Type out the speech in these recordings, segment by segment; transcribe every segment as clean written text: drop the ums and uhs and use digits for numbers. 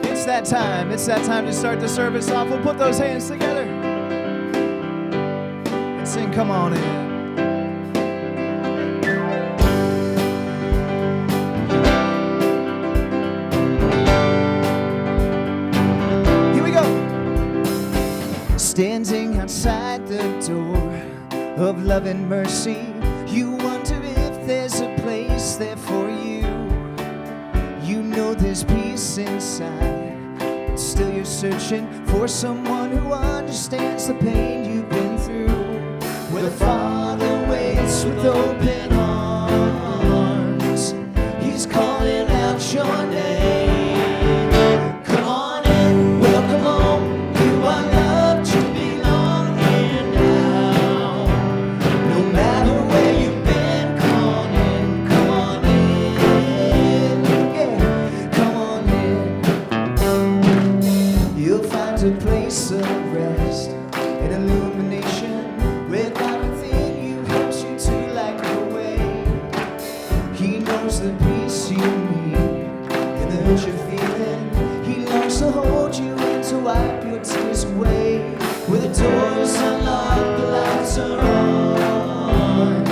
It's that time. It's that time to start the service off. We'll put those hands together and sing, "Come On In." Standing outside the door of love and mercy, you wonder if there's a place there for you. You know there's peace inside, but still you're searching for someone who understands the pain you've been through. Where the Father waits with open arms, He's calling out your name. Come on in, welcome home. You are loved, you belong here now. No matter where you've been, come on in, come on in. Yeah, come on in. You'll find a place of rest and illumination where God within you helps you to light the way. He knows the peace you need and the hurt you're feeling. He longs to hold you and to wipe your tears away. Where the doors unlocked, the lights are on.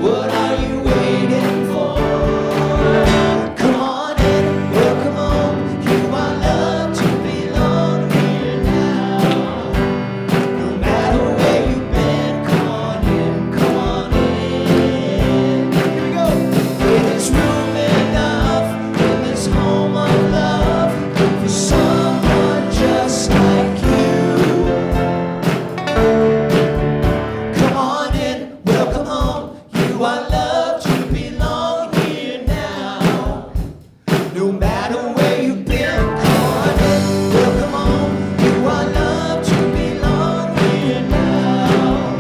What are you waiting for? Come on in, welcome home. You are loved, you belong here now. No matter where you've been, come on in, come on in. Here we go. There's room enough in this home of love for someone just like you. Come on in, welcome home. You are loved, you belong here now. No matter where you've been, come on in, welcome home. You are loved, you belong here now.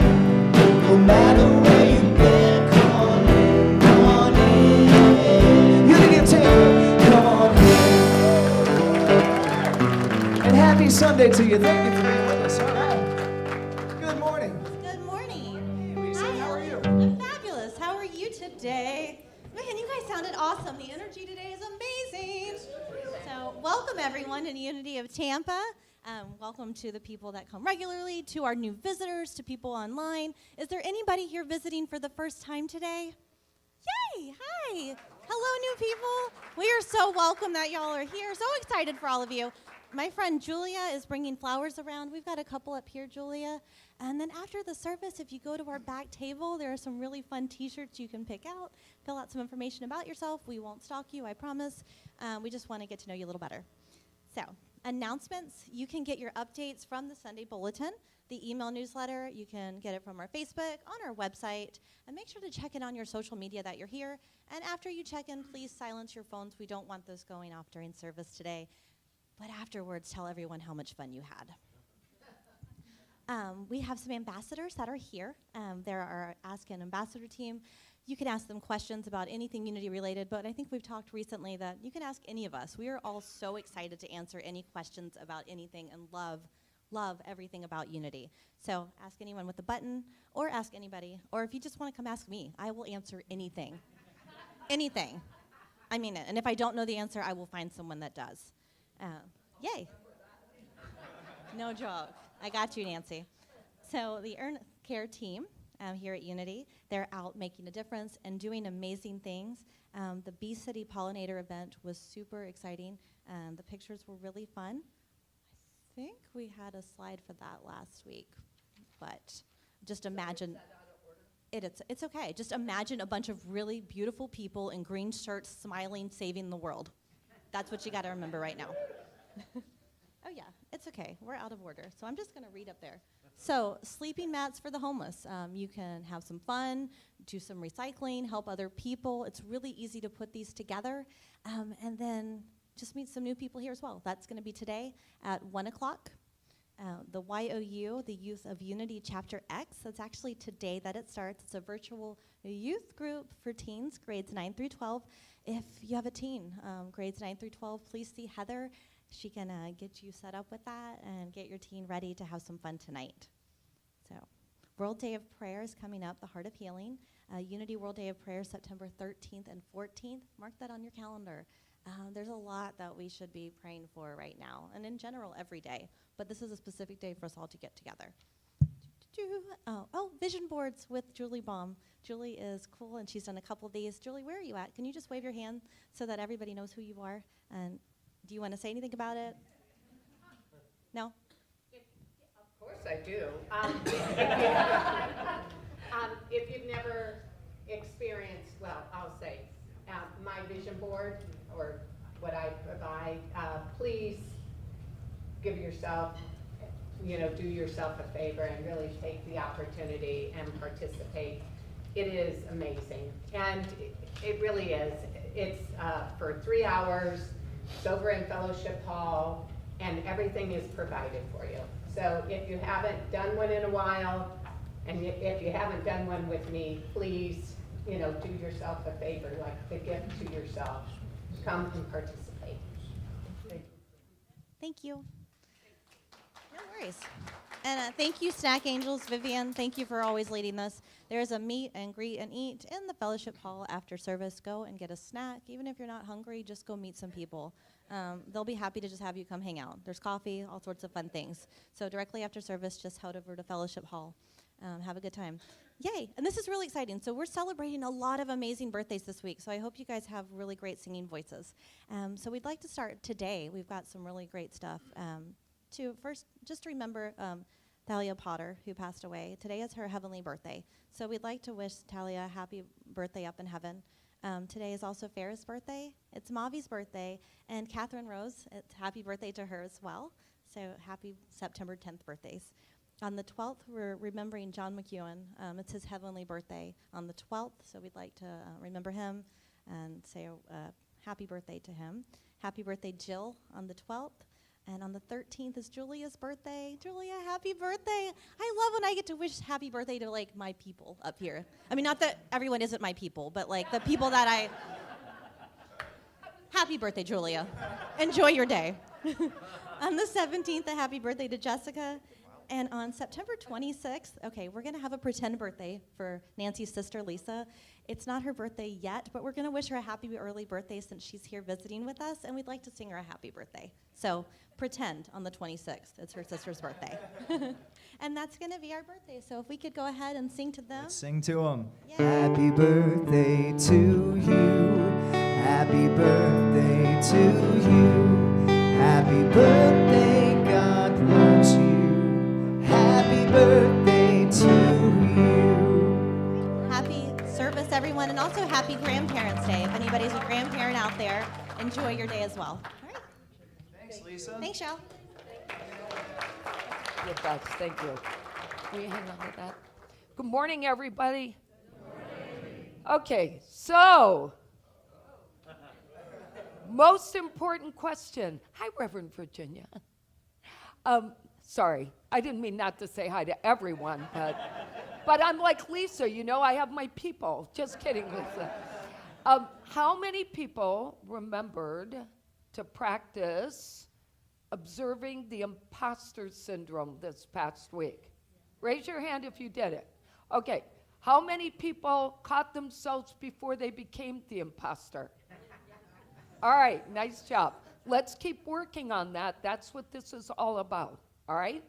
No matter where you've been, come on in, come on in. Unity of Tampa, come on in. And happy Sunday to you. Thank you for being with us. All right. Good morning. Good morning. Hey, Lisa, how are you? I'm fabulous. How are you today? Man, you guys sounded awesome. The energy today is amazing. So welcome everyone in Unity of Tampa. Welcome to the people that come regularly, to our new visitors, to people online. Is there anybody here visiting for the first time today? Yay! Hi! Hello, new people. We are so welcome that y'all are here. So excited for all of you. My friend Julia is bringing flowers around. We've got a couple up here, Julia. And then after the service, if you go to our back table, there are some really fun T-shirts you can pick out. Fill out some information about yourself. We won't stalk you, I promise. We just want to get to know you a little better. So, announcements. You can get your updates from the Sunday Bulletin, the email newsletter. You can get it from our Facebook, on our website. And make sure to check in on your social media that you're here. And after you check in, please silence your phones. We don't want those going off during service today. But afterwards, tell everyone how much fun you had. We have some ambassadors that are here. They're our Ask an Ambassador team. You can ask them questions about anything Unity related, but I think we've talked recently that you can ask any of us. We are all so excited to answer any questions about anything and love everything about Unity. So ask anyone with a button, or ask anybody, or if you just want to come ask me, I will answer anything. Anything. I mean it. And if I don't know the answer, I will find someone that does. Yay. No joke. I got you, Nancy. So the Earn Care team here at Unity, they're out making a difference and doing amazing things. The Bee City Pollinator event was super exciting. The pictures were really fun. I think we had a slide for that last week, but just imagine. It's okay. Just imagine a bunch of really beautiful people in green shirts smiling, saving the world. That's what you got to remember right now. Oh, yeah, it's okay. We're out of order. So I'm just going to read up there. So sleeping mats for the homeless. You can have some fun, do some recycling, help other people. It's really easy to put these together. And then just meet some new people here as well. That's going to be today at 1 o'clock. The YOU, the Youth of Unity Chapter X, that's actually today that it starts. It's a virtual youth group for teens, grades 9 through 12. If you have a teen, grades 9 through 12, please see Heather. She can get you set up with that and get your teen ready to have some fun tonight. So, World Day of Prayer is coming up, the Heart of Healing. Unity World Day of Prayer, September 13th and 14th. Mark that on your calendar. There's a lot that we should be praying for right now, and in general, every day. But this is a specific day for us all to get together. Vision boards with Julie Baum. Julie is cool, and she's done a couple of these. Julie, where are you at? Can you just wave your hand so that everybody knows who you are? And do you want to say anything about it? No? Of course I do. If you've never experienced, well, I'll say, my vision board or what I provide, please give yourself, do yourself a favor and really take the opportunity and participate. It is amazing, and it really is. It's for 3 hours. It's over in Fellowship Hall, and everything is provided for you. So if you haven't done one in a while, and if you haven't done one with me, please, do yourself a favor, like the gift to yourself. Come and participate. Thank you. No worries. And thank you, Snack Angels. Vivian, thank you for always leading this. There's a meet and greet and eat in the fellowship hall after service. Go and get a snack. Even if you're not hungry, just go meet some people. They'll be happy to just have you come hang out. There's coffee, all sorts of fun things. So directly after service, just head over to fellowship hall. Have a good time. Yay, and this is really exciting. So we're celebrating a lot of amazing birthdays this week, so I hope you guys have really great singing voices. So we'd like to start today. We've got some really great stuff. To first, just remember Thalia Potter, who passed away. Today is her heavenly birthday. So we'd like to wish Thalia a happy birthday up in heaven. Today is also Farrah's birthday. It's Mavi's birthday. And Catherine Rose, it's happy birthday to her as well. So happy September 10th birthdays. On the 12th, we're remembering John McEwen. It's his heavenly birthday on the 12th, so we'd like to remember him and say happy birthday to him. Happy birthday, Jill, on the 12th. And on the 13th is Julia's birthday. Julia, happy birthday. I love when I get to wish happy birthday to, my people up here. I mean, not that everyone isn't my people, but, the people that I... Happy birthday, Julia. Enjoy your day. On the 17th, a happy birthday to Jessica. And on September 26th, we're going to have a pretend birthday for Nancy's sister, Lisa. It's not her birthday yet, but we're going to wish her a happy early birthday since she's here visiting with us, and we'd like to sing her a happy birthday. So pretend on the 26th. It's her sister's birthday. And that's going to be our birthday. So if we could go ahead and sing to them. Let's sing to them. Yeah. Happy birthday to you. Happy birthday to you. Happy birthday, God loves you. Happy birthday to you. Happy service, everyone, and also happy Grandparents' Day. If anybody's a grandparent out there, enjoy your day as well. All right. Thanks, Lisa. Thanks, Shell. Good, Beth. Thank you. Will you hang on to that? Good morning, everybody. Okay, so most important question. Hi, Reverend Virginia. Sorry, I didn't mean not to say hi to everyone, but I'm like Lisa, you know, I have my people. Just kidding, Lisa. How many people remembered to practice observing the impostor syndrome this past week? Raise your hand if you did it. Okay, how many people caught themselves before they became the imposter? All right, nice job. Let's keep working on that. That's what this is all about, all right?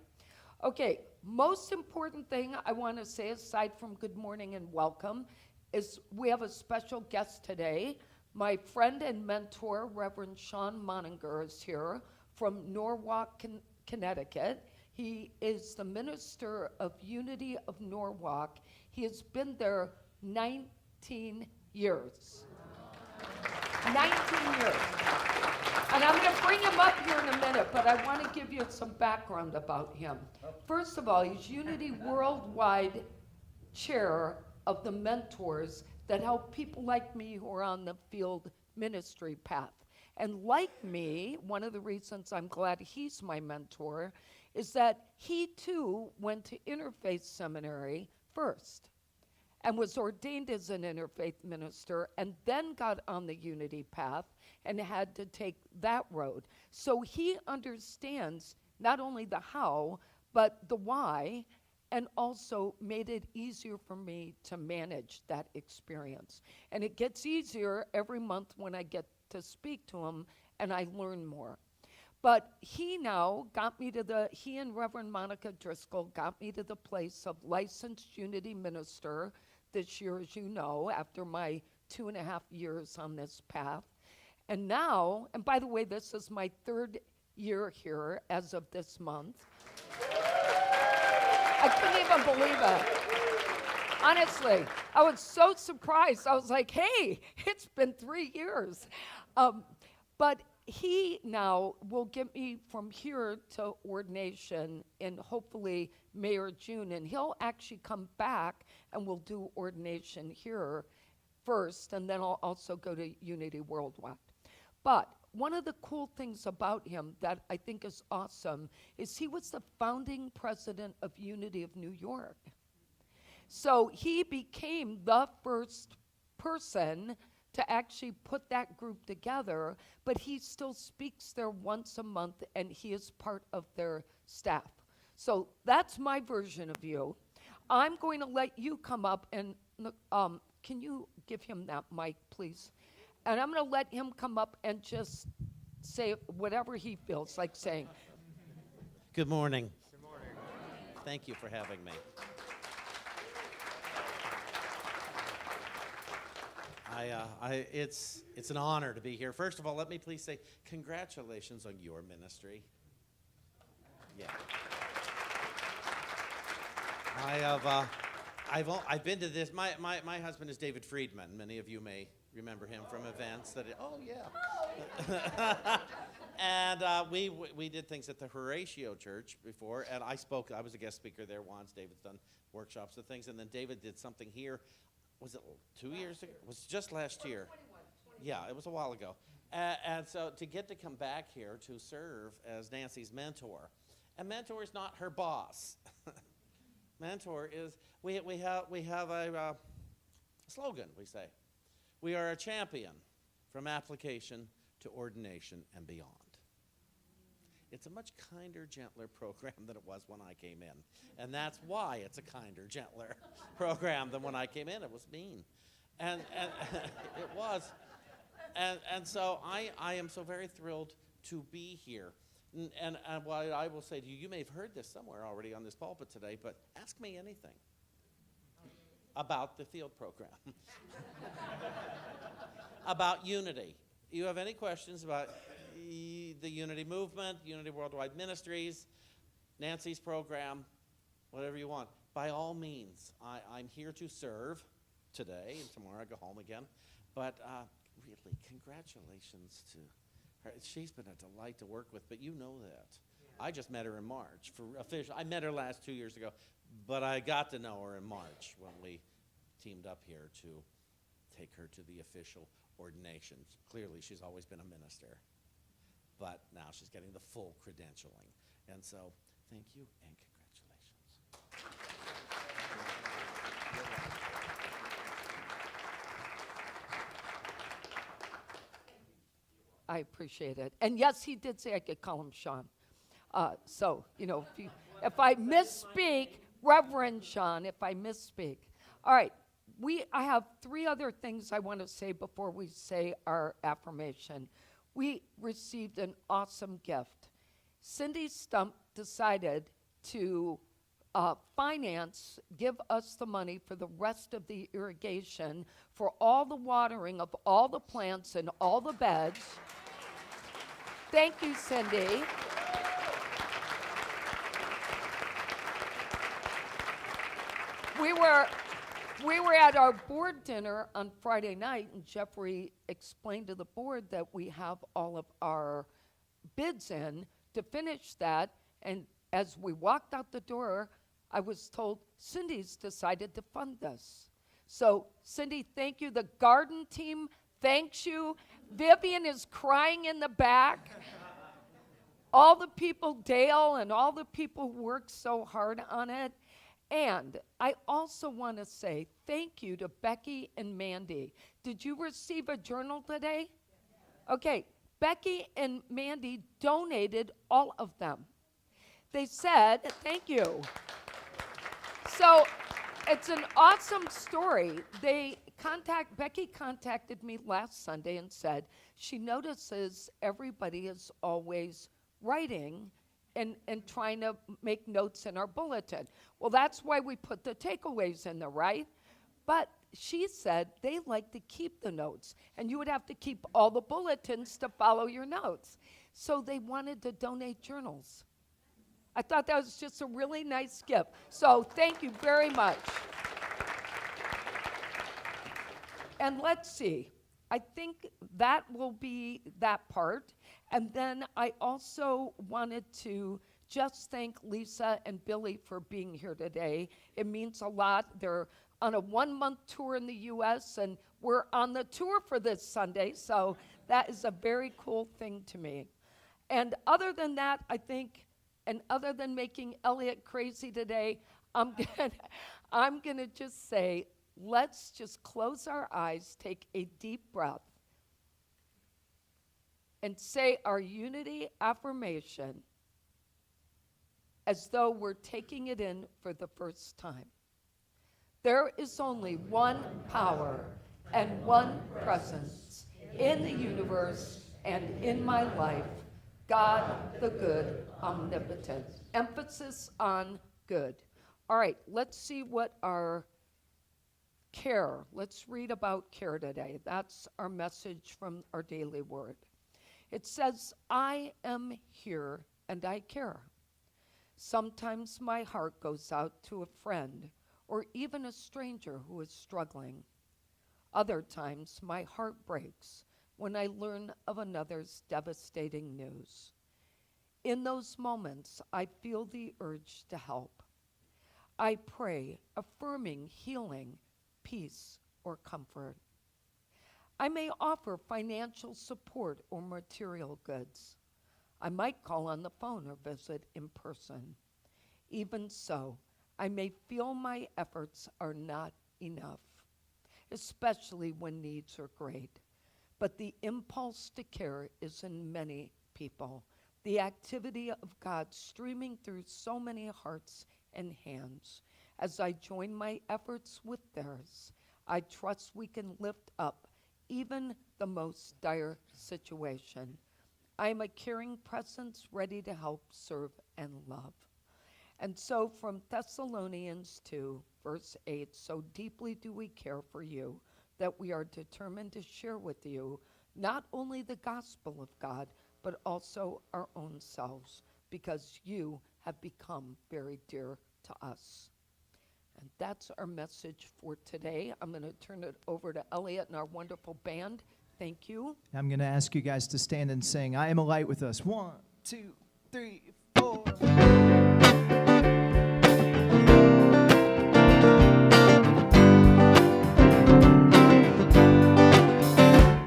Okay, most important thing I want to say, aside from good morning and welcome, is we have a special guest today. My friend and mentor, Reverend Sean Moninger, is here from Norwalk, Connecticut. He is the minister of Unity of Norwalk. He has been there 19 years. 19 years. And I'm going to bring him up here in a minute, but I want to give you some background about him. First of all, he's Unity Worldwide Chair of the mentors that help people like me who are on the field ministry path. And like me, one of the reasons I'm glad he's my mentor is that he too went to Interfaith Seminary first and was ordained as an interfaith minister and then got on the unity path and had to take that road. So he understands not only the how, but the why, and also made it easier for me to manage that experience. And it gets easier every month when I get to speak to him and I learn more. But he and Reverend Monica Driscoll got me to the place of licensed unity minister this year, as you know, after my 2.5 years on this path. And now, and by the way, this is my 3rd year here as of this month. I couldn't even believe it. Honestly, I was so surprised. I was like, hey, it's been 3 years. But he now will get me from here to ordination in hopefully May or June, and he'll actually come back and we'll do ordination here first, and then I'll also go to Unity Worldwide. But one of the cool things about him that I think is awesome is he was the founding president of Unity of New York. So he became the first person to actually put that group together, but he still speaks there once a month and he is part of their staff. So that's my version of you. I'm going to let you come up and, can you give him that mic, please? And I'm going to let him come up and just say whatever he feels like saying. Good morning. Good morning. Thank you for having me. It's an honor to be here. First of all, let me please say congratulations on your ministry. Yeah. I've been to this. My husband is David Friedman. Many of you may remember him from events that. Oh yeah. And we did things at the Horatio Church before, and I was a guest speaker there once. David's done workshops and things, and then David did something here. Was it 2 years ago? It was just last year. Yeah, it was a while ago. And so to get to come back here to serve as Nancy's mentor, and mentor is not her boss. Mentor is, we have a slogan, we say. We are a champion from application to ordination and beyond. It's a much kinder, gentler program than it was when I came in. And that's why it's a kinder, gentler program than when I came in. It was mean. And it was. And so I am so very thrilled to be here. And what I will say to you, you may have heard this somewhere already on this pulpit today, but ask me anything about the field program. About unity. You have any questions about the Unity Movement, Unity Worldwide Ministries, Nancy's program, whatever you want. By all means, I'm here to serve today, and tomorrow I go home again. But really, congratulations to her. She's been a delight to work with, but you know that. Yeah. I just met her in March. For official, I met her last 2 years ago, but I got to know her in March when we teamed up here to take her to the official ordination. Clearly, she's always been a minister, but now she's getting the full credentialing. And so, thank you and congratulations. I appreciate it. And yes, he did say I could call him Sean. So, if I misspeak, Reverend Sean, if I misspeak. All right, I have 3 other things I want to say before we say our affirmation. We received an awesome gift. Cindy Stump decided to give us the money for the rest of the irrigation for all the watering of all the plants and all the beds. Thank you, Cindy. We were at our board dinner on Friday night, and Jeffrey explained to the board that we have all of our bids in to finish that, and as we walked out the door, I was told, Cindy's decided to fund this. So, Cindy, thank you. The garden team thanks you. Vivian is crying in the back. All the people, Dale, and all the people who worked so hard on it. And I also want to say thank you to Becky and Mandy. Did you receive a journal today? Okay, Becky and Mandy donated all of them. They said, thank you. So it's an awesome story. Becky contacted me last Sunday and said she notices everybody is always writing and trying to make notes in our bulletin. Well, that's why we put the takeaways in there, right? But she said they like to keep the notes, and you would have to keep all the bulletins to follow your notes. So they wanted to donate journals. I thought that was just a really nice gift. So thank you very much. And let's see. I think that will be that part. And then I also wanted to just thank Lisa and Billy for being here today. It means a lot. They're on a 1-month tour in the U.S., and we're on the tour for this Sunday, so that is a very cool thing to me. And other than that, I think, and other than making Elliot crazy today, I'm gonna just say, let's just close our eyes, take a deep breath, and say our unity affirmation as though we're taking it in for the first time. There is only one power and one presence in the universe and in my life, God the good, omnipotent. Emphasis on good. All right, let's see what our care, let's read about care today. That's our message from our daily word. It says, I am here and I care. Sometimes my heart goes out to a friend or even a stranger who is struggling. Other times my heart breaks when I learn of another's devastating news. In those moments, I feel the urge to help. I pray, affirming healing, peace, or comfort. I may offer financial support or material goods. I might call on the phone or visit in person. Even so, I may feel my efforts are not enough, especially when needs are great. But the impulse to care is in many people, the activity of God streaming through so many hearts and hands. As I join my efforts with theirs, I trust we can lift up even the most dire situation. I am a caring presence ready to help, serve, and love. And so from Thessalonians 2, verse 8, so deeply do we care for you that we are determined to share with you not only the gospel of God, but also our own selves, because you have become very dear to us. And that's our message for today. I'm going to turn it over to Elliot and our wonderful band. Thank you. I'm going to ask you guys to stand and sing I Am a Light with us. 1, 2, 3, 4.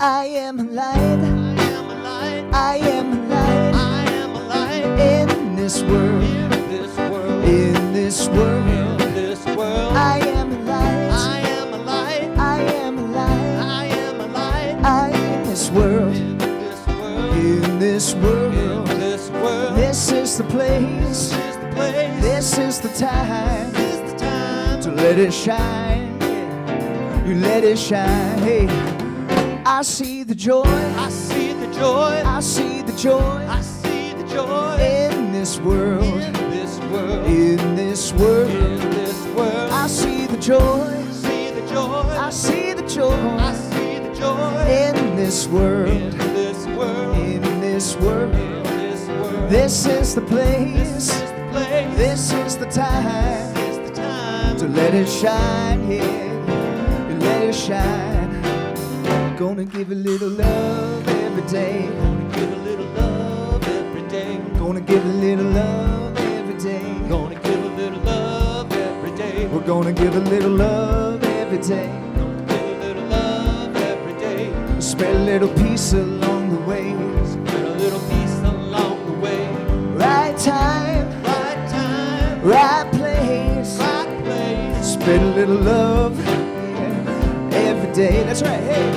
I am a light. I am a light. I am a light. I am a light. In this world. In this world. In this world. In this world. I am a light. I am a light. I am a light. I am a light. I in this world. In this world. In this world. In this world. This is the place. This is the place. This is the time. This is the time. To let it shine. Yeah. You let it shine. Hey, I see the joy. I see the joy. I see the joy. I see the joy. In this world. In this world. In this world. In this world. I see the joy. See the joy. I see the joy. I see the joy. In this world. In this world. In this world. In this world. This is the place. This is the place. This is the time. This is the time. To let it shine, yeah. You let it shine. Gonna give a little love every day. Gonna give a little love every day. Gonna give a little love every day. Gonna give a little love every day. We're gonna give a little love every day. Gonna give a little love every day. Spread a little peace along the way. Spread a little peace along the way. Right time, Right time. right place. Right place. Spread a little love, yeah, every day. That's right. Hey,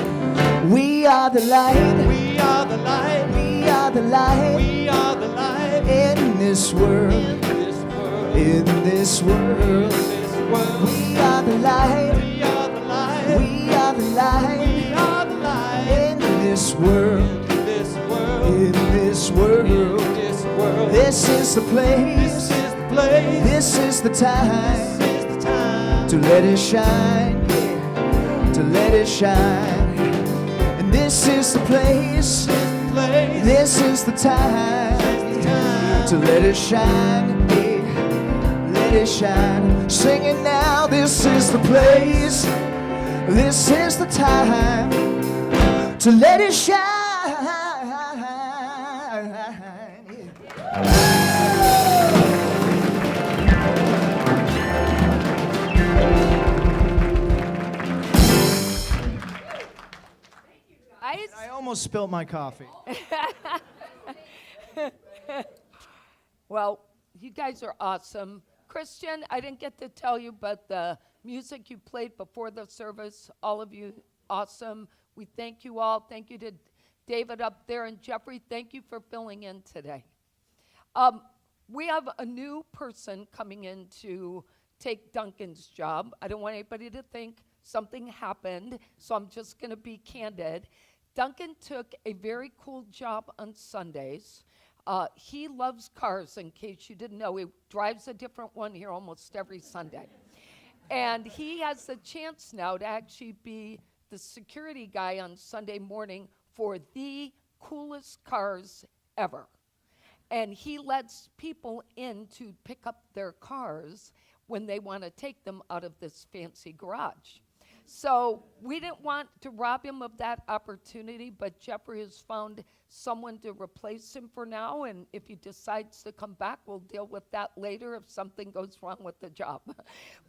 we are the light. We are the light. We are the light We are the light. in this world. In this world. In this In world, this world. we are the light. We are the light. We are the light We are the light. in this world. In this world. In this world, In this world. this is the This place. is the place. This is the time This is the time. to let it shine. Yeah, to let it shine. And this is the place. Place. This is the time to let it shine. Yeah, let it shine. Sing it now. This is the place. This is the time to let it shine. I almost spilled my coffee. Well, you guys are awesome. Christian, I didn't get to tell you, but the music you played before the service, all of you, awesome. We thank you all. Thank you to David up there, and Jeffrey, thank you for filling in today. We have a new person coming in to take Duncan's job. I don't want anybody to think something happened, so I'm just going to be candid. Duncan took a very cool job on Sundays. He loves cars, in case you didn't know. He drives a different one here almost every Sunday. And he has the chance now to actually be the security guy on Sunday morning for the coolest cars ever. And he lets people in to pick up their cars when they want to take them out of this fancy garage. So we didn't want to rob him of that opportunity, but Jeffrey has found someone to replace him for now, and if he decides to come back, we'll deal with that later if something goes wrong with the job.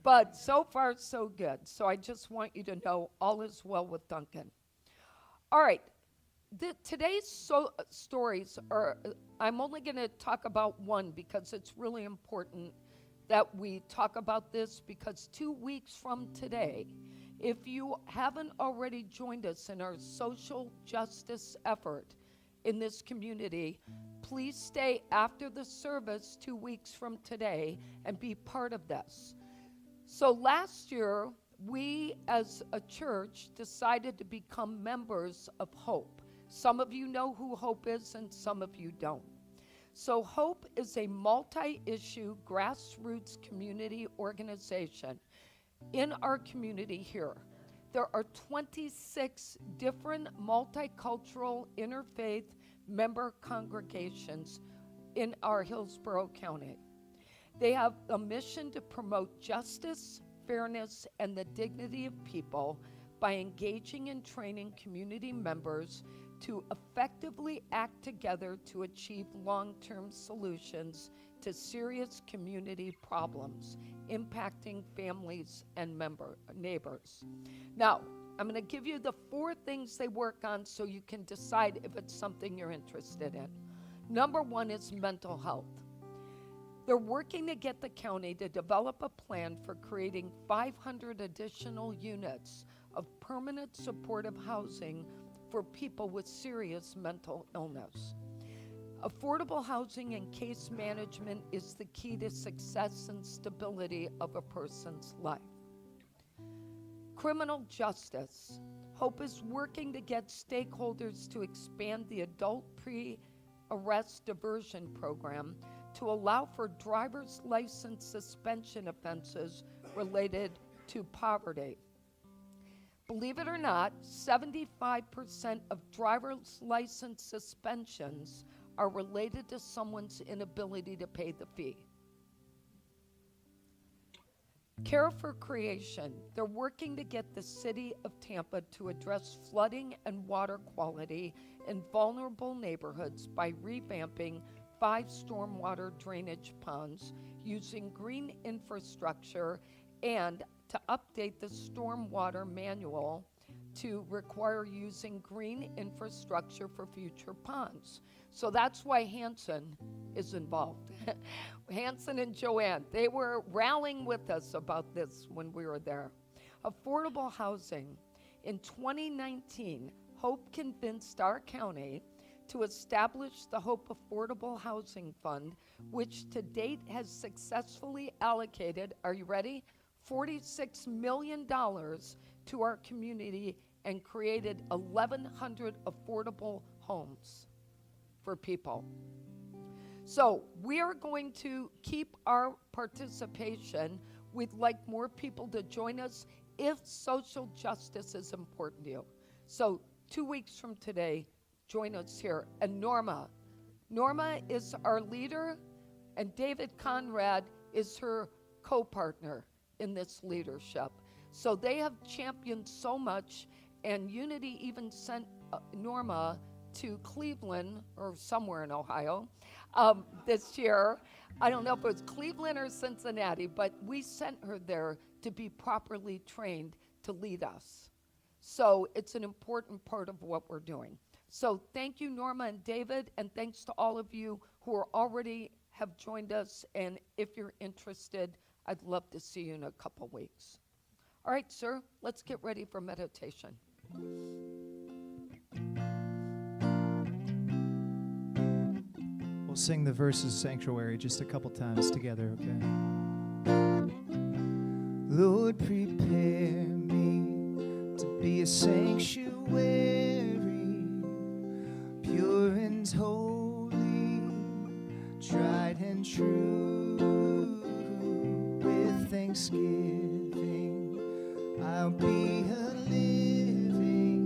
But so far, so good. So I just want you to know all is well with Duncan. All right. Today's stories are, I'm only going to talk about one because it's really important that we talk about this, because 2 weeks from today, if you haven't already joined us in our social justice effort in this community, please stay after the service 2 weeks from today and be part of this. So last year, we as a church decided to become members of HOPE. Some of you know who HOPE is and some of you don't. So HOPE is a multi-issue grassroots community organization in our community here. There are 26 different multicultural, interfaith member congregations in our Hillsborough County. They have a mission to promote justice, fairness, and the dignity of people by engaging and training community members to effectively act together to achieve long-term solutions to serious community problems impacting families and neighbors. Now, I'm going to give you the 4 things they work on so you can decide if it's something you're interested in. Number 1 is mental health. They're working to get the county to develop a plan for creating 500 additional units of permanent supportive housing for people with serious mental illness. Affordable housing and case management is the key to success and stability of a person's life. Criminal justice. Hope is working to get stakeholders to expand the adult pre-arrest diversion program to allow for driver's license suspension offenses related to poverty. Believe it or not, 75% of driver's license suspensions are related to someone's inability to pay the fee. Care for Creation. They're working to get the city of Tampa to address flooding and water quality in vulnerable neighborhoods by revamping 5 stormwater drainage ponds using green infrastructure and to update the stormwater manual to require using green infrastructure for future ponds. So that's why Hanson is involved. Hanson and Joanne, they were rallying with us about this when we were there. Affordable housing. In 2019, Hope convinced our county to establish the Hope Affordable Housing Fund, which to date has successfully allocated, are you ready? $46 million to our community and created 1,100 affordable homes for people. So we are going to keep our participation. We'd like more people to join us if social justice is important to you. So 2 weeks from today, join us here. And Norma is our leader, and David Conrad is her co-partner in this leadership. So they have championed so much, and Unity even sent Norma to Cleveland or somewhere in Ohio this year. I don't know if it was Cleveland or Cincinnati, but we sent her there to be properly trained to lead us. So it's an important part of what we're doing. So thank you, Norma and David, and thanks to all of you who are already have joined us. And if you're interested, I'd love to see you in a couple weeks. All right, sir, let's get ready for meditation. We'll sing the verses Sanctuary just a couple times together, okay? Lord, prepare me to be a sanctuary, pure and holy, tried and true. With thanksgiving, I'll be a living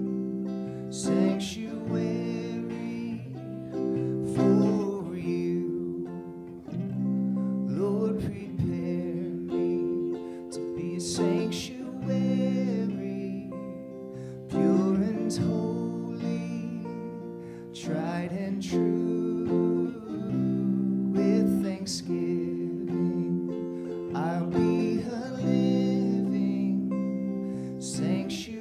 sanctuary for you. Lord, prepare me to be a sanctuary, pure and holy, tried and true. With thanksgiving, I'll be a living sanctuary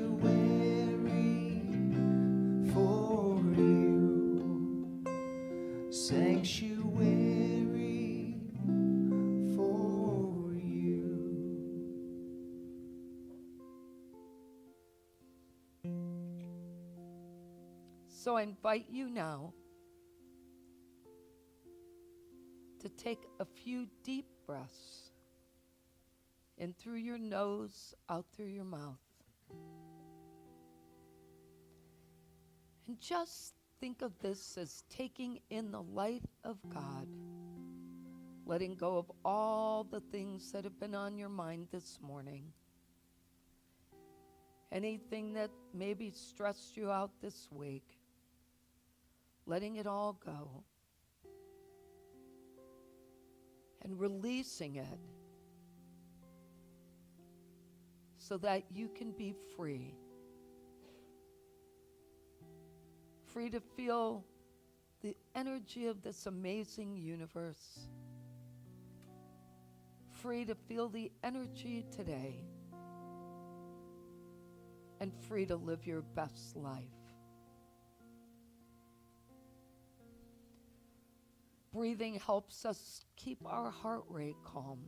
for you. Sanctuary for you. So I invite you now to take a few deep breaths in through your nose, out through your mouth. And just think of this as taking in the light of God, letting go of all the things that have been on your mind this morning. Anything that maybe stressed you out this week. letting it all go, and releasing it so that you can be free. Free to feel the energy of this amazing universe. Free to feel the energy today. And free to live your best life. Breathing helps us keep our heart rate calm.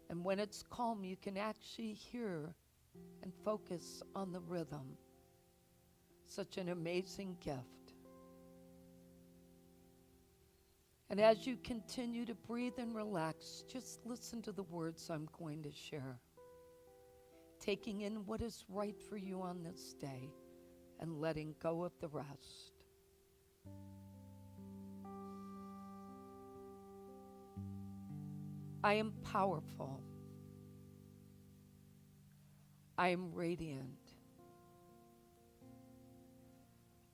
And when it's calm, you can actually hear and focus on the rhythm. Such an amazing gift. And as you continue to breathe and relax, just listen to the words I'm going to share. Taking in what is right for you on this day and letting go of the rest. I am powerful. I am radiant.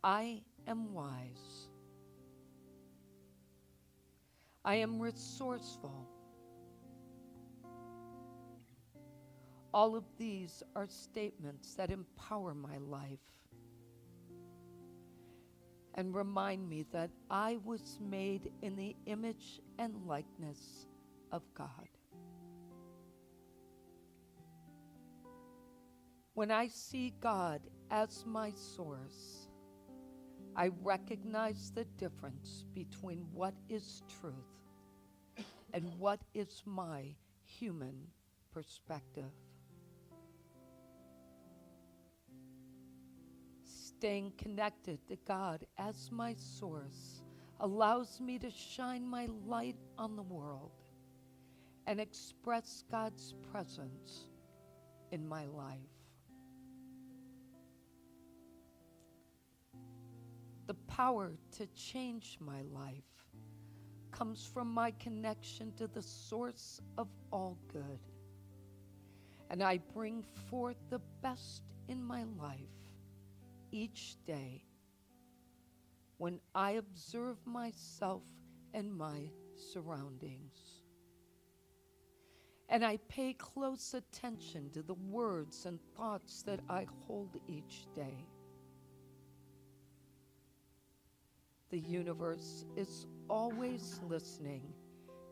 I am wise. I am resourceful. All of these are statements that empower my life and remind me that I was made in the image and likeness of God. When I see God as my source, I recognize the difference between what is truth and what is my human perspective. Staying connected to God as my source allows me to shine my light on the world and express God's presence in my life. The power to change my life comes from my connection to the source of all good. And I bring forth the best in my life each day when I observe myself and my surroundings. And I pay close attention to the words and thoughts that I hold each day. The universe is always listening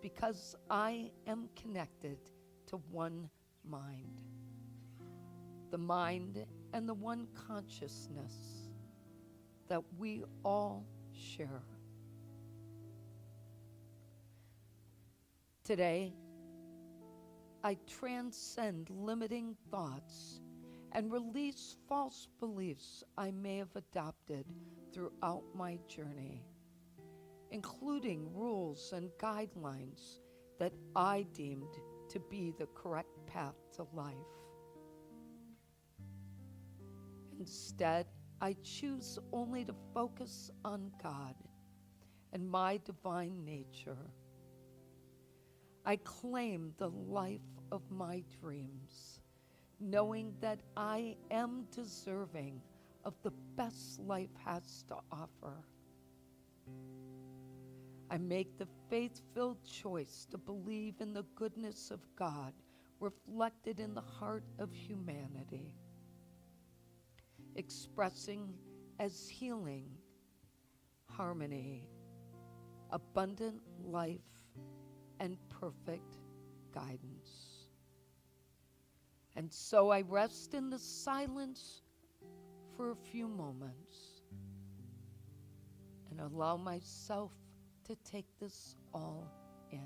because I am connected to one mind. The mind and the one consciousness that we all share. Today, I transcend limiting thoughts and release false beliefs I may have adopted throughout my journey, including rules and guidelines that I deemed to be the correct path to life. Instead, I choose only to focus on God and my divine nature. I claim the life of my dreams, knowing that I am deserving of the best life has to offer. I make the faith-filled choice to believe in the goodness of God reflected in the heart of humanity, expressing as healing, harmony, abundant life, and perfect guidance. And so I rest in the silence for a few moments and allow myself to take this all in.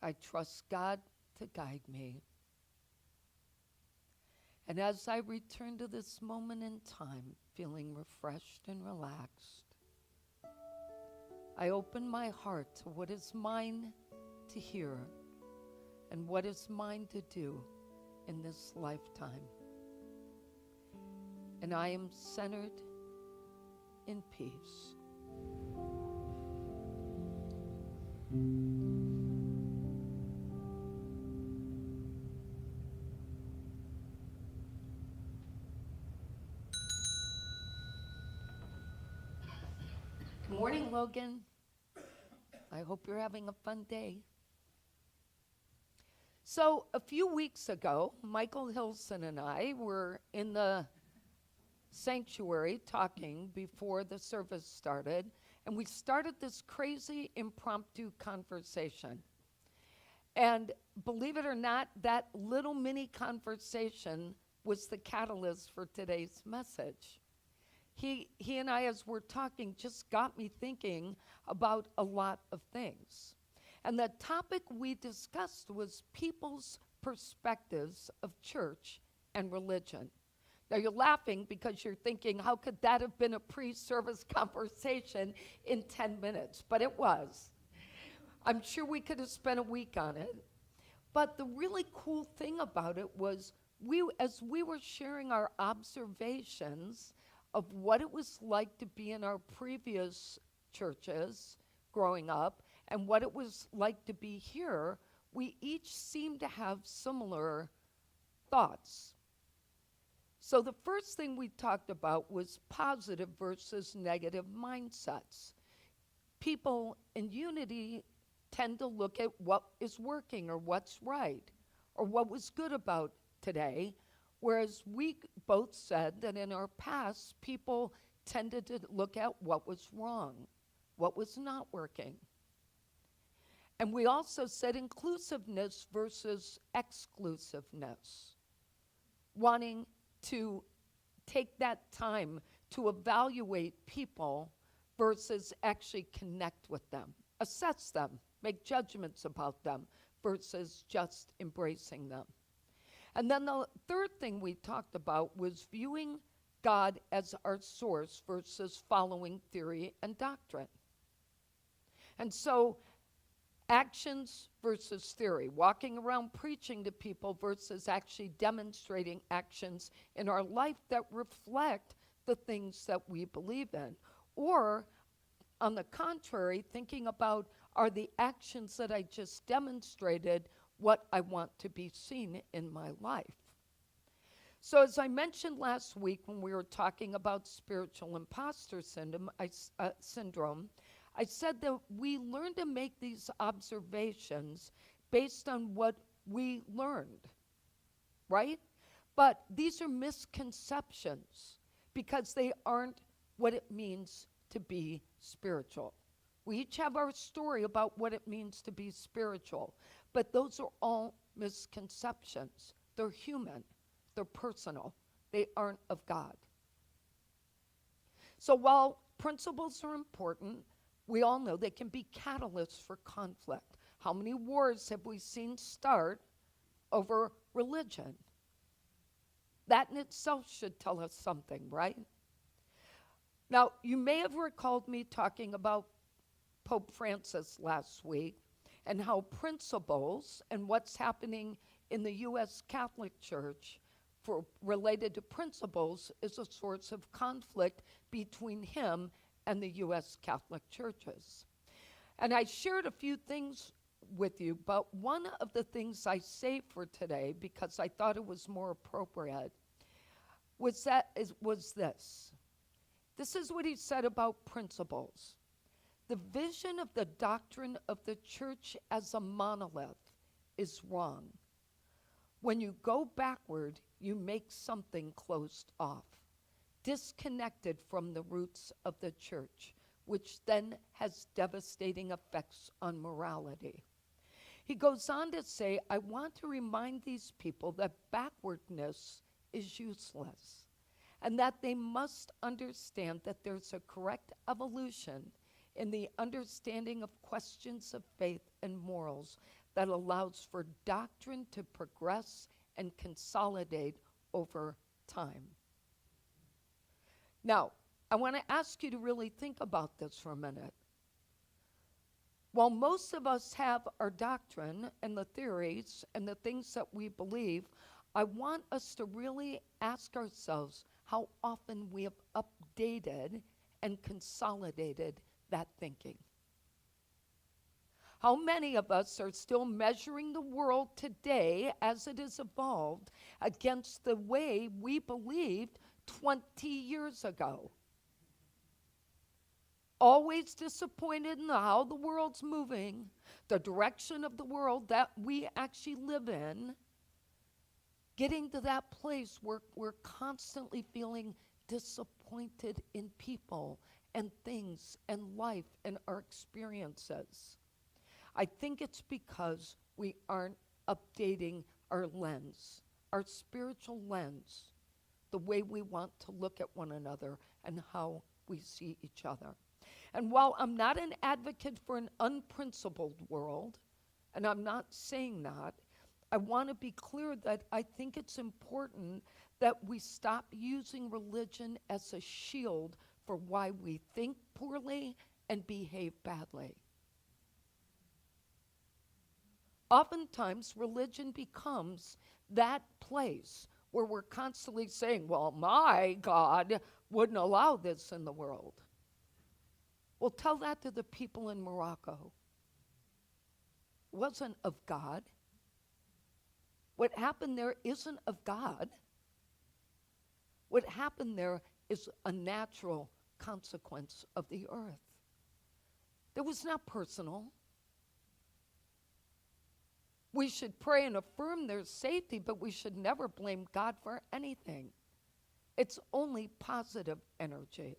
I trust God to guide me. And as I return to this moment in time, feeling refreshed and relaxed, I open my heart to what is mine to hear and what is mine to do in this lifetime. And I am centered in peace. Good morning, Logan. I hope you're having a fun day. So, a few weeks ago, Michael Hilson and I were in the sanctuary talking before the service started, and we started this crazy impromptu conversation. And believe it or not, that little mini conversation was the catalyst for today's message. He and I, as we're talking, just got me thinking about a lot of things. And the topic we discussed was people's perspectives of church and religion. Now you're laughing because you're thinking, how could that have been a pre-service conversation in 10 minutes? But it was. I'm sure we could have spent a week on it. But the really cool thing about it was, as we were sharing our observations of what it was like to be in our previous churches growing up and what it was like to be here, we each seemed to have similar thoughts. So the first thing we talked about was positive versus negative mindsets. People in Unity tend to look at what is working or what's right or what was good about today, whereas we both said that in our past, people tended to look at what was wrong, what was not working. And we also said inclusiveness versus exclusiveness, wanting to take that time to evaluate people versus actually connect with them, assess them, make judgments about them versus just embracing them. And then the third thing we talked about was viewing God as our source versus following theory and doctrine. And so actions versus theory, walking around preaching to people versus actually demonstrating actions in our life that reflect the things that we believe in. Or, on the contrary, thinking about, are the actions that I just demonstrated what I want to be seen in my life? So as I mentioned last week when we were talking about spiritual imposter syndrome, I said that we learn to make these observations based on what we learned, right? But these are misconceptions because they aren't what it means to be spiritual. We each have our story about what it means to be spiritual, but those are all misconceptions. They're human, they're personal, they aren't of God. So while principles are important, we all know they can be catalysts for conflict. How many wars have we seen start over religion? That in itself should tell us something, right? Now, you may have recalled me talking about Pope Francis last week and how principles and what's happening in the U.S. Catholic Church related to principles is a source of conflict between him and the U.S. Catholic churches. And I shared a few things with you, but one of the things I saved for today, because I thought it was more appropriate, was this. This is what he said about principles. The vision of the doctrine of the church as a monolith is wrong. When you go backward, you make something closed off, disconnected from the roots of the church, which then has devastating effects on morality. He goes on to say, I want to remind these people that backwardness is useless, and that they must understand that there's a correct evolution in the understanding of questions of faith and morals that allows for doctrine to progress and consolidate over time. Now, I want to ask you to really think about this for a minute. While most of us have our doctrine and the theories and the things that we believe, I want us to really ask ourselves how often we have updated and consolidated that thinking. How many of us are still measuring the world today as it has evolved against the way we believed 20 years ago? Always disappointed in how the world's moving, the direction of the world that we actually live in, getting to that place where we're constantly feeling disappointed in people and things and life and our experiences. I think it's because we aren't updating our lens, our spiritual lens, the way we want to look at one another and how we see each other. And while I'm not an advocate for an unprincipled world, and I'm not saying that, I want to be clear that I think it's important that we stop using religion as a shield for why we think poorly and behave badly. Oftentimes, religion becomes that place where we're constantly saying, well, my God wouldn't allow this in the world. Well, tell that to the people in Morocco. It wasn't of God. What happened there isn't of God. What happened there is a natural consequence of the earth. It was not personal. We should pray and affirm their safety, but we should never blame God for anything. It's only positive energy.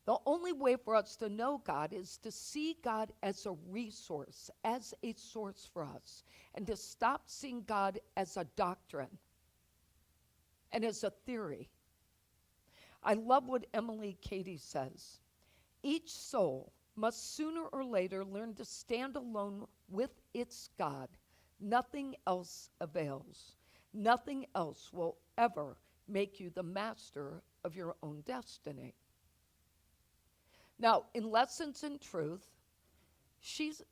The only way for us to know God is to see God as a resource, as a source for us, and to stop seeing God as a doctrine and as a theory. I love what Emily Cady says. Each soul must sooner or later learn to stand alone with its God. Nothing else avails. Nothing else will ever make you the master of your own destiny. Now, in Lessons in Truth,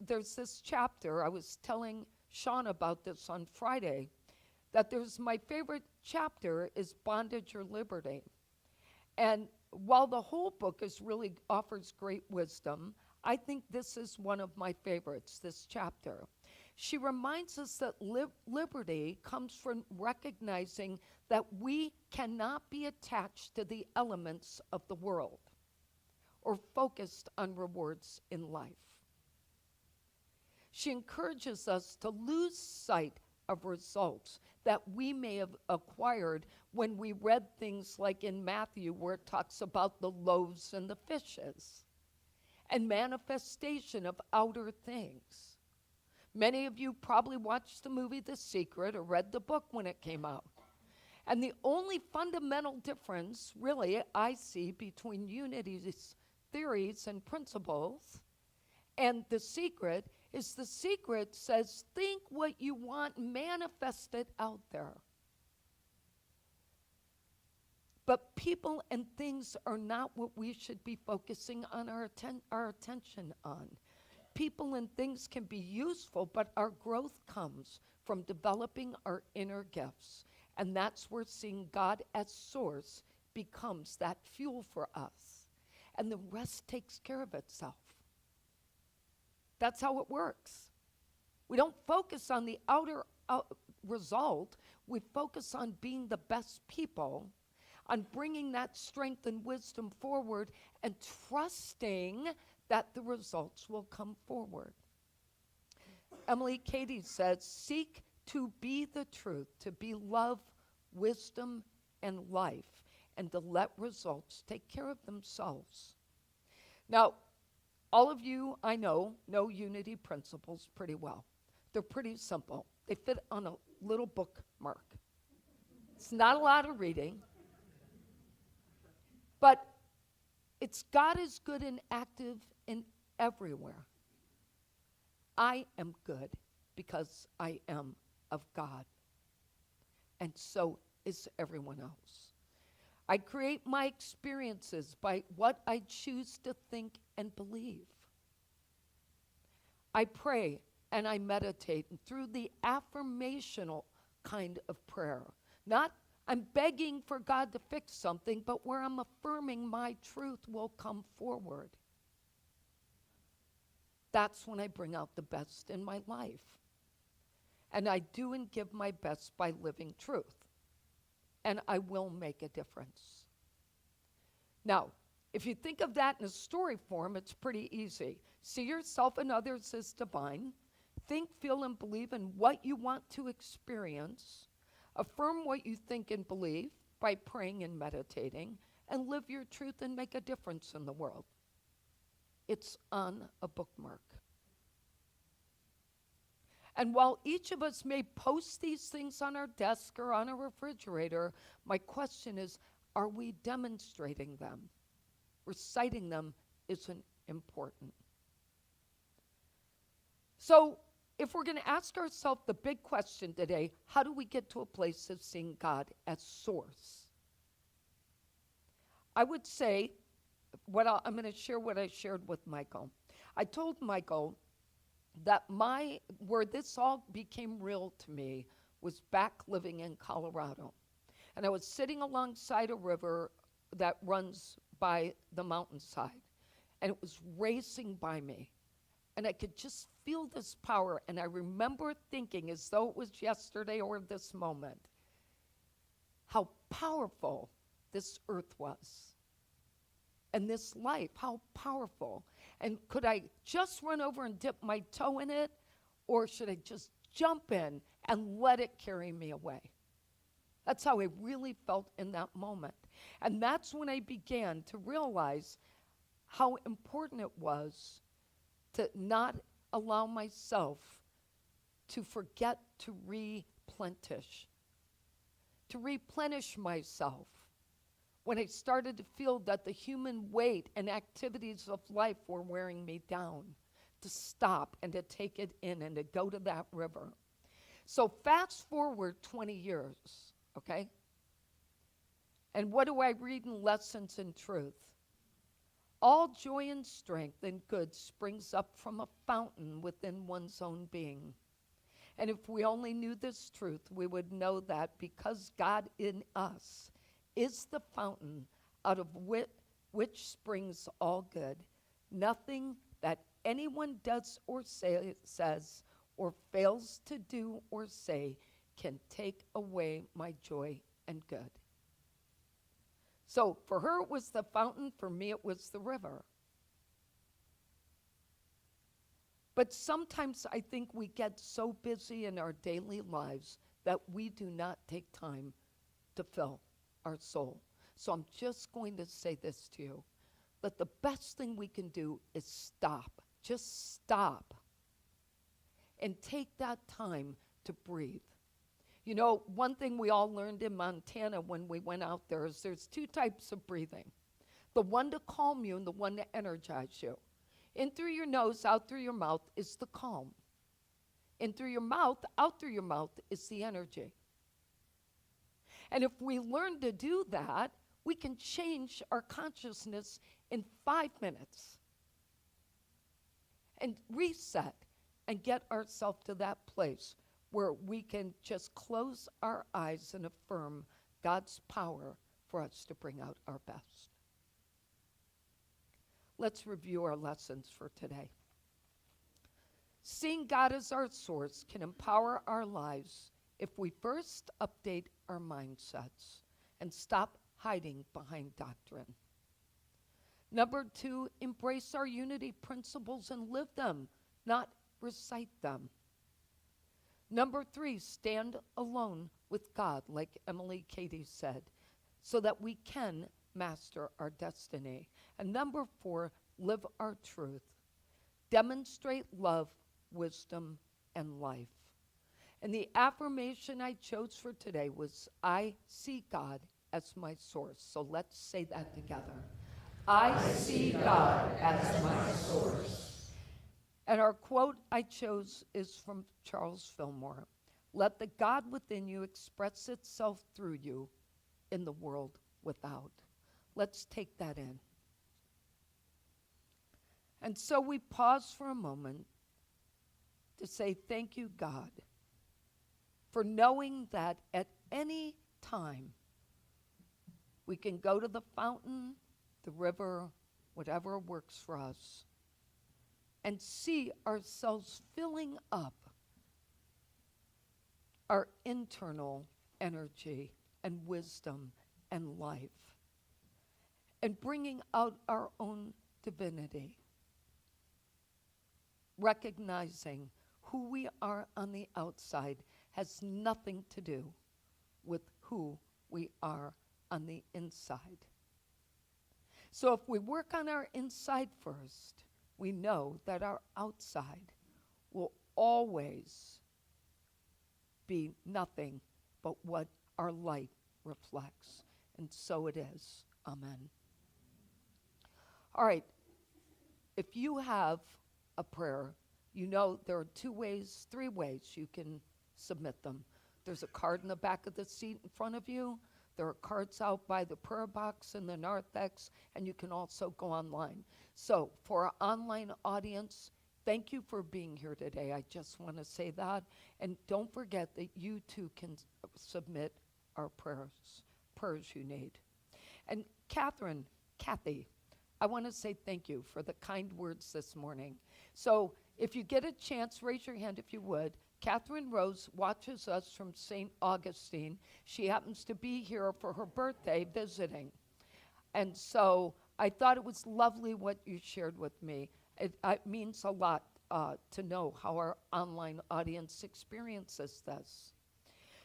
there's this chapter, I was telling Sean about this on Friday, that there's my favorite chapter is Bondage or Liberty. And while the whole book really offers great wisdom, I think this is one of my favorites, this chapter. She reminds us that liberty comes from recognizing that we cannot be attached to the elements of the world or focused on rewards in life. She encourages us to lose sight of results that we may have acquired when we read things like in Matthew where it talks about the loaves and the fishes and manifestation of outer things. Many of you probably watched the movie The Secret or read the book when it came out. And the only fundamental difference, really, I see between Unity's theories and principles and The Secret is The Secret says, think what you want, manifest it out there. But people and things are not what we should be focusing on our attention on. People and things can be useful, but our growth comes from developing our inner gifts. And that's where seeing God as source becomes that fuel for us. And the rest takes care of itself. That's how it works. We don't focus on the outer result. We focus on being the best people, on bringing that strength and wisdom forward and trusting that the results will come forward. Emily Cady says, seek to be the truth, to be love, wisdom, and life, and to let results take care of themselves. Now, all of you, I know Unity principles pretty well. They're pretty simple. They fit on a little bookmark. It's not a lot of reading, but It's God is good and active in everywhere. I am good because I am of God. And so is everyone else. I create my experiences by what I choose to think and believe. I pray and I meditate through the affirmational kind of prayer. Not I'm begging for God to fix something, but where I'm affirming my truth will come forward. That's when I bring out the best in my life. And I do and give my best by living truth. And I will make a difference. Now, if you think of that in a story form, it's pretty easy. See yourself and others as divine. Think, feel, and believe in what you want to experience. Affirm what you think and believe by praying and meditating. And live your truth and make a difference in the world. It's on a bookmark. And while each of us may post these things on our desk or on a refrigerator, my question is, are we demonstrating them? Reciting them isn't important. So, if we're going to ask ourselves the big question today, how do we get to a place of seeing God as source? I would say, I'm going to share what I shared with Michael. I told Michael that where this all became real to me was back living in Colorado. And I was sitting alongside a river that runs by the mountainside. And it was racing by me. And I could just feel this power. And I remember thinking, as though it was yesterday or this moment, how powerful this earth was. And this life, how powerful. And could I just run over and dip my toe in it? Or should I just jump in and let it carry me away? That's how I really felt in that moment. And that's when I began to realize how important it was to not allow myself to forget to replenish myself. When I started to feel that the human weight and activities of life were wearing me down, to stop and to take it in and to go to that river. So fast forward 20 years, okay? And what do I read in Lessons in Truth? All joy and strength and good springs up from a fountain within one's own being. And if we only knew this truth, we would know that because God in us is the fountain out of which springs all good, nothing that anyone does or says or fails to do or say can take away my joy and good. So for her it was the fountain, for me it was the river. But sometimes I think we get so busy in our daily lives that we do not take time to fill our soul. So I'm just going to say this to you, that the best thing we can do is stop. Just stop. And take that time to breathe. You know, one thing we all learned in Montana when we went out there is there's two types of breathing. The one to calm you and the one to energize you. In through your nose, out through your mouth is the calm. In through your mouth, out through your mouth is the energy. And if we learn to do that, we can change our consciousness in 5 minutes. And reset and get ourselves to that place where we can just close our eyes and affirm God's power for us to bring out our best. Let's review our lessons for today. Seeing God as our source can empower our lives if we first update our mindsets and stop hiding behind doctrine. Number 2, embrace our unity principles and live them, not recite them. Number 3, stand alone with God, like Emily Cady said, so that we can master our destiny. And number 4, live our truth. Demonstrate love, wisdom, and life. And the affirmation I chose for today was, I see God as my source. So let's say that together. I see God as my source. And our quote I chose is from Charles Fillmore. Let the God within you express itself through you in the world without. Let's take that in. And so we pause for a moment to say thank you, God, for knowing that at any time we can go to the fountain, the river, whatever works for us, and see ourselves filling up our internal energy and wisdom and life, and bringing out our own divinity, recognizing who we are on the outside has nothing to do with who we are on the inside. So if we work on our inside first, we know that our outside will always be nothing but what our light reflects. And so it is. Amen. All right. If you have a prayer, you know there are 3 ways you can submit them. There's a card in the back of the seat in front of you. There are cards out by the prayer box in the narthex, and you can also go online. So for our online audience, thank you for being here today. I just want to say that. And don't forget that you too can submit our prayers you need. And Kathy, I want to say thank you for the kind words this morning. So if you get a chance, raise your hand if you would. Catherine Rose watches us from St. Augustine. She happens to be here for her birthday visiting. And so I thought it was lovely what you shared with me. It means a lot to know how our online audience experiences this.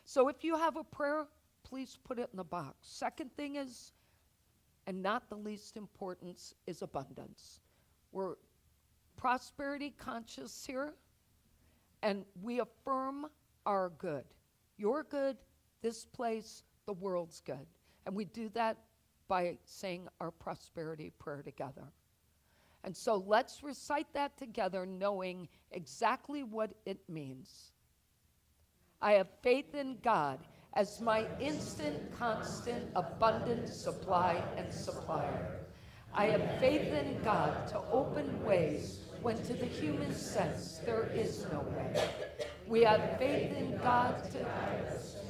So if you have a prayer, please put it in the box. Second thing is, and not the least importance, is abundance. We're prosperity conscious here, and we affirm our good. You're good, this place, the world's good. And we do that by saying our prosperity prayer together. And so let's recite that together, knowing exactly what it means. I have faith in God as my instant, constant, abundant supply and supplier. I have faith in God to open ways when to the human sense there is no way. We have faith in God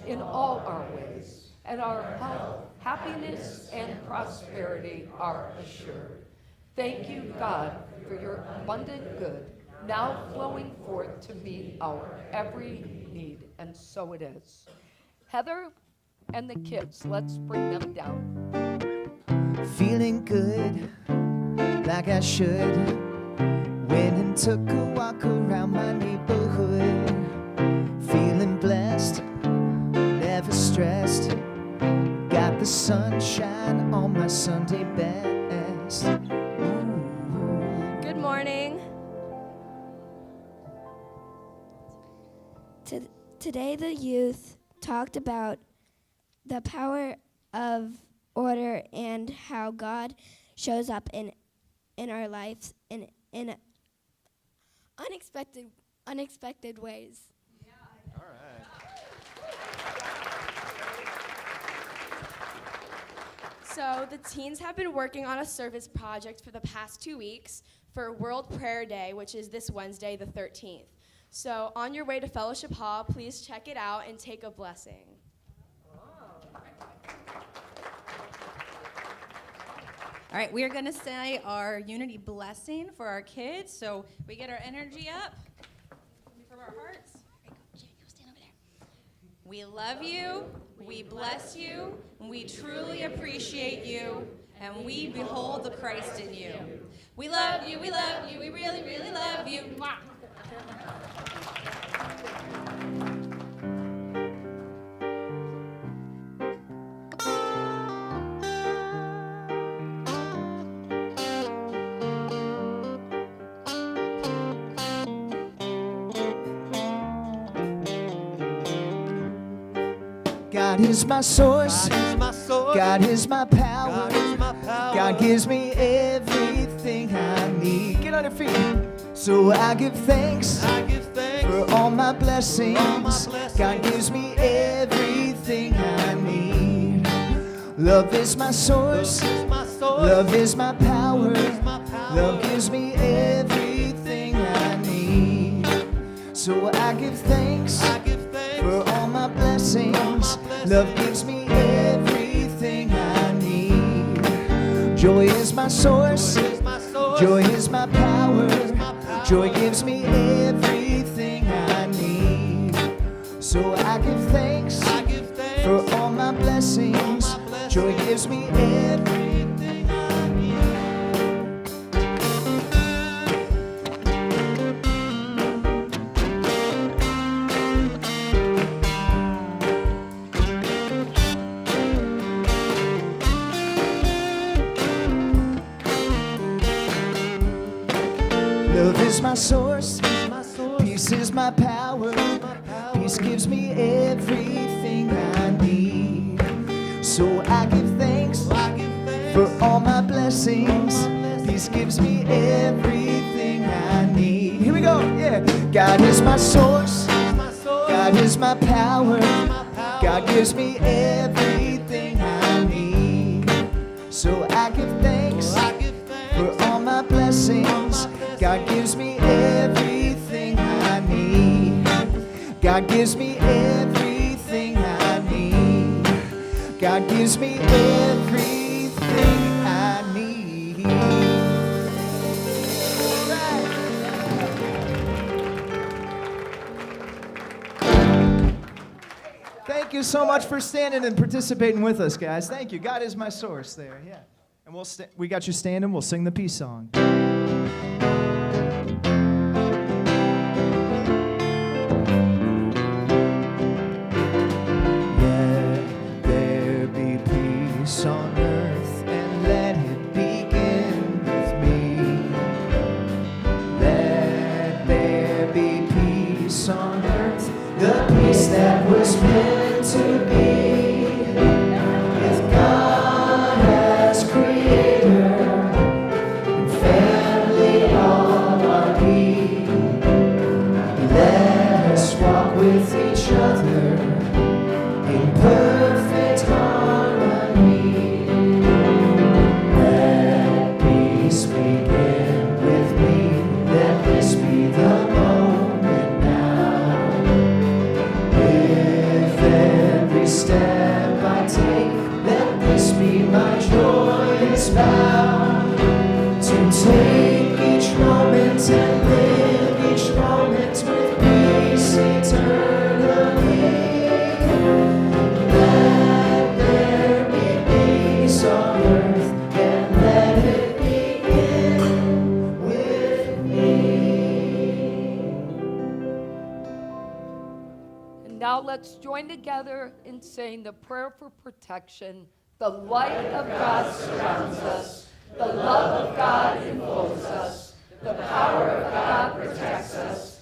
in all our ways, and our health, happiness, and prosperity are assured. Thank you, God, for your abundant good, now flowing forth to meet our every need, and so it is. Heather and the kids, let's bring them down. Feeling good, like I should. Went and took a walk around my neighborhood. Feeling blessed, never stressed. Got the sunshine on my Sunday best. Good morning. Today the youth talked about the power of order and how God shows up in our lives in unexpected ways. All right. So the teens have been working on a service project for the past 2 weeks for World Prayer Day, which is this Wednesday, the 13th. So on your way to Fellowship Hall, please check it out and take a blessing. All right, we are going to say our unity blessing for our kids, so we get our energy up from our hearts. We love you, we bless you, we truly appreciate you, and we behold the Christ in you. We love you, we really, really love you. Mwah. God is my source. God is my power. my power. God gives me everything I need. Get on your feet. So I give thanks I give thanks for all my blessings. all my blessings. God gives me everything I need. Love is my source. Love is my source. Love is my power. is my power. Love gives me everything I need. So I give thanks I give thanks for all my blessings. blessings. Love gives me everything I need. Joy is my source. is my source. Joy is my power. my power. Joy gives me everything I need. So I give thanks I give thanks for all my blessings. all my blessings. Joy gives me everything I need. Love is my source. my source. Peace is my power. Peace gives me everything I need. So I give thanks I give thanks for all my blessings. Peace gives me everything I need. Here we go. Yeah. God is my source. my source. God is my power. my power. God gives me everything I need. So I give thanks I give thanks for all my blessings. God gives me everything I need. God gives me everything I need. God gives me everything I need. Thank you so much for standing and participating with us, guys. Thank you. God is my source there. Yeah. And we got you standing. We'll sing the peace song. Let there be peace on earth, and let it begin with me. Let there be peace on earth, the peace that was meant to be. With God as creator, and family all are we. Let us walk with each other in perfect harmony. Let peace begin with me. Let this be the moment now. With every step I take, let this be my joyous vow. To take each moment and live each moment with peace eternally. Let there be peace on earth, and let it begin with me. And now let's join together in saying the prayer for protection. The light of God surrounds us. The love of God enfolds us. The power of God protects us.